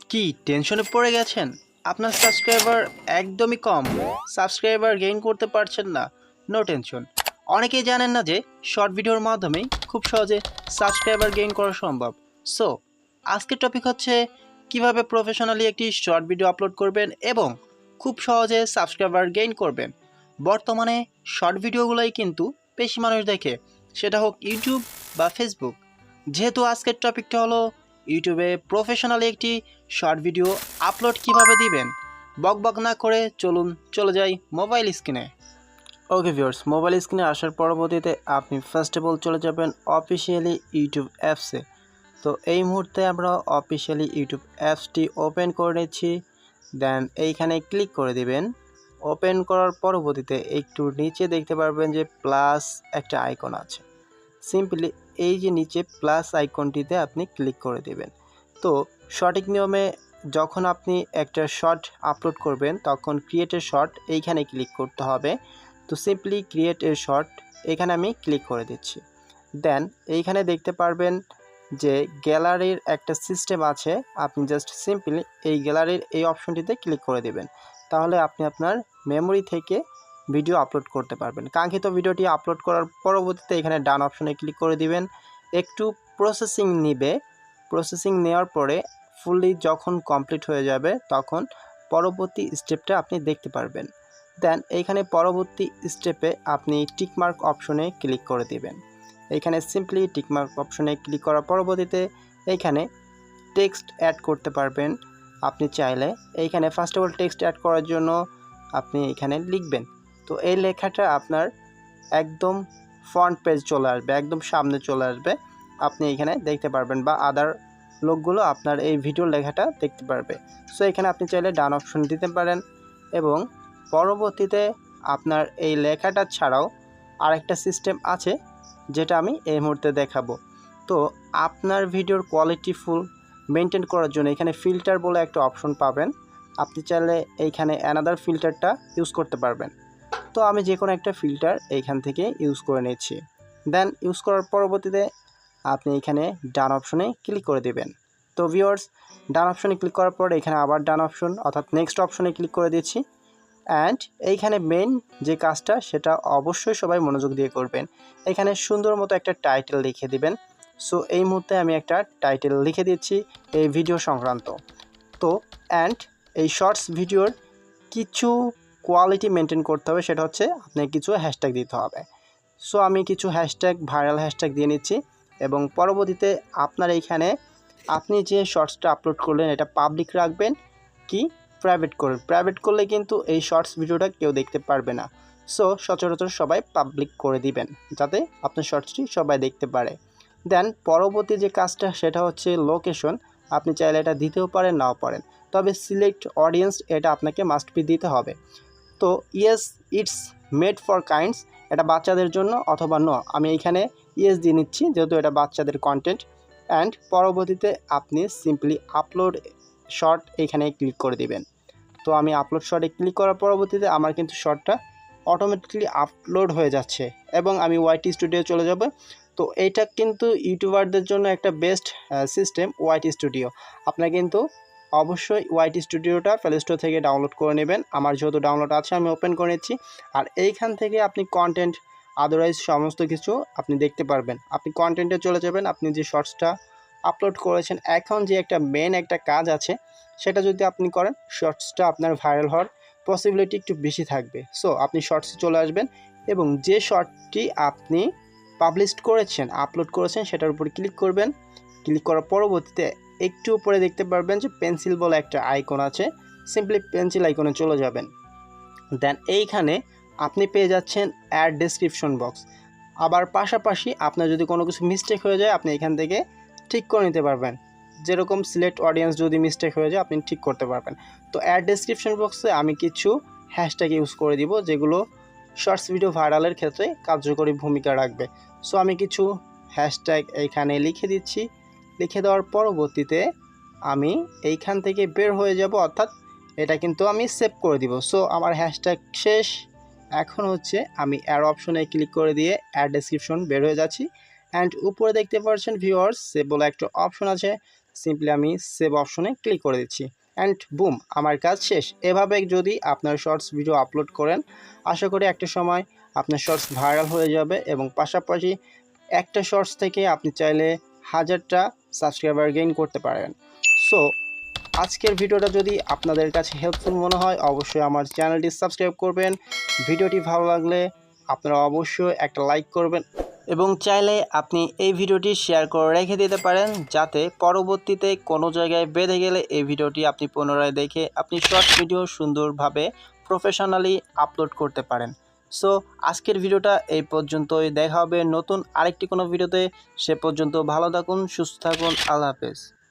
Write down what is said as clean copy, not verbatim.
কি টেনশনে পড়ে গেছেন? আপনার সাবস্ক্রাইবার একদমই কম। সাবস্ক্রাইবার গেইন করতে পারছেন না। No tension. অনেকেই জানেন না যে শর্ট ভিডিওর মাধ্যমেই খুব সহজে সাবস্ক্রাইবার গেইন করা সম্ভব। সো আজকের টপিক হচ্ছে কিভাবে প্রফেশনালি একটি শর্ট ভিডিও আপলোড করবেন এবং খুব সহজে সাবস্ক্রাইবার গেইন করবেন। বর্তমানে শর্ট ভিডিওগুলোই কিন্তু বেশি মানুষ দেখে, সেটা হোক ইউটিউব বা ফেসবুক। যেহেতু আজকের টপিকটা হলো ইউটিউবে প্রফেশনালি একটি শর্ট ভিডিও আপলোড কিভাবে দিবেন, বকবক না করে চলে যাই মোবাইল স্ক্রিনে। ওকে ভিউয়ার্স, মোবাইল স্ক্রিনে আসার পরবর্তীতে আপনি ফার্স্ট অফ অল চলে যাবেন অফিসিয়ালি ইউটিউব অ্যাপসে। তো এই মুহূর্তে আমরা অফিসিয়ালি ইউটিউব অ্যাপসটি ওপেন করে নিচ্ছি। দেন এইখানে ক্লিক করে দিবেন। ওপেন করার পরবর্তীতে একটু নিচে দেখতে পারবেন যে প্লাস একটা আইকন আছে। সিম্পলি এই যে নিচে প্লাস আইকনটিতে আপনি ক্লিক করে দেবেন। তো সঠিক নিয়মে যখন আপনি একটা শর্ট আপলোড করবেন তখন ক্রিয়েট এ শর্ট এইখানে ক্লিক করতে হবে। তো সিম্পলি ক্রিয়েট এ শর্ট এখানে আমি ক্লিক করে দিচ্ছি। দেন এইখানে দেখতে পারবেন যে গ্যালারির একটা সিস্টেম আছে। আপনি জাস্ট সিম্পলি এই গ্যালারির এই অপশনটিতে ক্লিক করে দেবেন। তাহলে আপনি আপনার মেমোরি থেকে ভিডিও আপলোড করতে পারবেন। কাঙ্ক্ষিত ভিডিওটি আপলোড করার পরবর্তীতে এখানে ডান অপশনে ক্লিক করে দিবেন। একটু প্রসেসিং নেবে। প্রসেসিং নেওয়ার পরে ফুললি যখন কমপ্লিট হয়ে যাবে তখন পরবর্তী স্টেপটা আপনি দেখতে পারবেন। দেন এইখানে পরবর্তী স্টেপে আপনি টিকমার্ক অপশনে ক্লিক করে দিবেন। এইখানে সিম্পলি টিকমার্ক অপশনে ক্লিক করার পরবর্তীতে এইখানে টেক্সট অ্যাড করতে পারবেন আপনি চাইলে। এইখানে first of all text add করার জন্য আপনি এখানে লিখবেন। তো এই লেখাটা আপনার একদম ফ্রন্ট পেজ চলে আসবে, একদম সামনে চলে আসবে। আপনি এখানে দেখতে পারবেন বা আদার লোকগুলো আপনার এই ভিডিওর লেখাটা দেখতে পারবে। সো এখানে আপনি চাইলে ডান অপশন দিতে পারেন এবং পরবর্তীতে আপনার এই লেখাটা ছাড়াও আরেকটা সিস্টেম আছে যেটা আমি এই মুহূর্তে দেখাবো। তো আপনার ভিডিওর কোয়ালিটি ফুল মেনটেন করার জন্য এখানে ফিল্টার বলে একটা অপশন পাবেন। আপনি চাইলে এইখানে অ্যানাদার ফিল্টারটা ইউজ করতে পারবেন। তো আমি যে কোনো একটা ফিল্টার এইখান থেকে ইউজ করে নিচ্ছি। দেন ইউজ করার পরবর্তীতে আপনি এখানে ডান অপশনে ক্লিক করে দেবেন। তো ভিউয়ার্স, ডান অপশনে ক্লিক করার পর এখানে আবার ডান অপশন অর্থাৎ নেক্সট অপশনে ক্লিক করে দিচ্ছি। অ্যান্ড এইখানে মেইন যে কাজটা সেটা অবশ্যই সবাই মনোযোগ দিয়ে করবেন। এখানে সুন্দর মতো একটা টাইটেল লিখে দিবেন। সো এই মুহূর্তে আমি একটা টাইটেল লিখে দিচ্ছি এই ভিডিও সংক্রান্ত। তো অ্যান্ড এই শর্টস ভিডিওর কিছু কোয়ালিটি মেনটেন করতে হবে, সেটা হচ্ছে আপনাকে কিছু হ্যাশট্যাগ দিতে হবে। সো আমি কিছু হ্যাশট্যাগ ভাইরাল হ্যাশট্যাগ দিয়ে নিচ্ছি এবং পরবর্তীতে আপনার এইখানে আপনি যে শর্টসটা আপলোড করলেন এটা পাবলিক রাখবেন কি প্রাইভেট করবেন। প্রাইভেট করলে কিন্তু এই শর্টস ভিডিওটা কেউ দেখতে পারবে না। সো সচরাচর সবাই পাবলিক করে দিবেন যাতে আপনার শর্টসটি সবাই দেখতে পারে। দেন পরবর্তী যে কাজটা সেটা হচ্ছে লোকেশন। আপনি চাইলে এটা দিতেও পারেন নাও পারেন, তবে সিলেক্ট অডিয়েন্স এটা আপনাকে মাস্ট বি দিতে হবে। তো yes it's made for kinds এটা বাচ্চাদের জন্য, অথবা নো আমি এইখানে ইয়েস দিয়ে নিচ্ছি যেহেতু এটা বাচ্চাদের কন্টেন্ট। অ্যান্ড পরবর্তীতে আপনি সিম্পলি আপলোড শর্ট এইখানে ক্লিক করে দিবেন। তো আমি আপলোড শর্টে ক্লিক করার পরবর্তীতে আমার কিন্তু শর্টটা অটোমেটিকলি আপলোড হয়ে যাচ্ছে এবং আমি ওয়াইটি স্টুডিও চলে যাব। তো এইটা কিন্তু ইউটিউবারদের জন্য একটা বেস্ট সিস্টেম ওয়াইটি স্টুডিও। আপনারা কিন্তু অবশ্যই ওয়াইটি স্টুডিওটা প্লে স্টোর থেকে ডাউনলোড করে নেবেন। আমার যেহেতু ডাউনলোড আছে আমি ওপেন করে নিচ্ছি। আর এইখান থেকে আপনি কন্টেন্ট আদারওয়াইজ সমস্ত কিছু আপনি দেখতে পারবেন। আপনি কন্টেন্টে চলে যাবেন, আপনি যে শর্টসটা আপলোড করেছেন এখন যে একটা মেন একটা কাজ আছে সেটা যদি আপনি করেন শর্টসটা আপনার ভাইরাল হওয়ার পসিবিলিটি একটু বেশি থাকবে। সো আপনি শর্টসে চলে আসবেন এবং যে শর্টটি আপনি পাবলিশ করেছেন আপলোড করেছেন সেটার উপর ক্লিক করবেন। ক্লিক করার পরবর্তীতে একটু উপরে দেখতে পারবেন যে পেন্সিল বলে একটা আইকন আছে। সিম্পলি পেন্সিল আইকনে চলে যাবেন। দেন এইখানে আপনি পেয়ে যাচ্ছেন অ্যাড ডেসক্রিপশন বক্স। আবার পাশাপাশি আপনার যদি কোনো কিছু মিস্টেক হয়ে যায় আপনি এখান থেকে ঠিক করে নিতে পারবেন। যেরকম সিলেক্ট অডিয়েন্স যদি মিস্টেক হয়ে যায় আপনি ঠিক করতে পারবেন। তো অ্যাড ডেসক্রিপশন বক্সে আমি কিছু হ্যাশট্যাগ ইউজ করে দিব যেগুলো শর্টস ভিডিও ভাইরালের ক্ষেত্রে কার্যকরী ভূমিকা রাখবে। সো আমি কিছু হ্যাশট্যাগ এইখানে লিখে দিচ্ছি। লিখে দেওয়ার পরবর্তীতে আমি এইখান থেকে বের হয়ে যাব, অর্থাৎ এটা কিন্তু আমি সেভ করে দিব। সো আমার হ্যাশট্যাগ শেষ। এখন হচ্ছে আমি অ্যাড অপশনে ক্লিক করে দিয়ে অ্যাড ডেসক্রিপশন বের হয়ে যাচ্ছি। অ্যান্ড উপরে দেখতে পাচ্ছেন ভিউয়ার্স সেভ বলে একটা অপশন আছে, সিম্পলি আমি সেভ অপশনে ক্লিক করে দিচ্ছি অ্যান্ড বুম, আমার কাজ শেষ। এভাবে যদি আপনার শর্টস ভিডিও আপলোড করেন, আশা করি একটা সময় আপনার শর্টস ভাইরাল হয়ে যাবে এবং পাশাপাশি একটা শর্টস থেকে আপনি চাইলে 1000টা সাবস্ক্রাইবার গেইন করতে পারেন। সো আজকের ভিডিওটা যদি আপনাদের কাছে হেল্পফুল মনে হয়, অবশ্যই আমার চ্যানেলটি সাবস্ক্রাইব করবেন। ভিডিওটি ভালো লাগলে আপনারা অবশ্যই একটা লাইক করবেন এবং চাইলে আপনি এই ভিডিওটি শেয়ার করে রেখে দিতে পারেন, যাতে পরবর্তীতে কোনো জায়গায় বেঁধে গেলে এই ভিডিওটি আপনি পুনরায় দেখে আপনি শর্ট ভিডিও সুন্দরভাবে প্রফেশনালি আপলোড করতে পারেন। সো আজকের ভিডিওটা এই পর্যন্তই। দেখা হবে নতুন আরেকটি কোনো ভিডিওতে। সে পর্যন্ত ভালো থাকুন, সুস্থ থাকুন। আল্লাহ হাফেজ।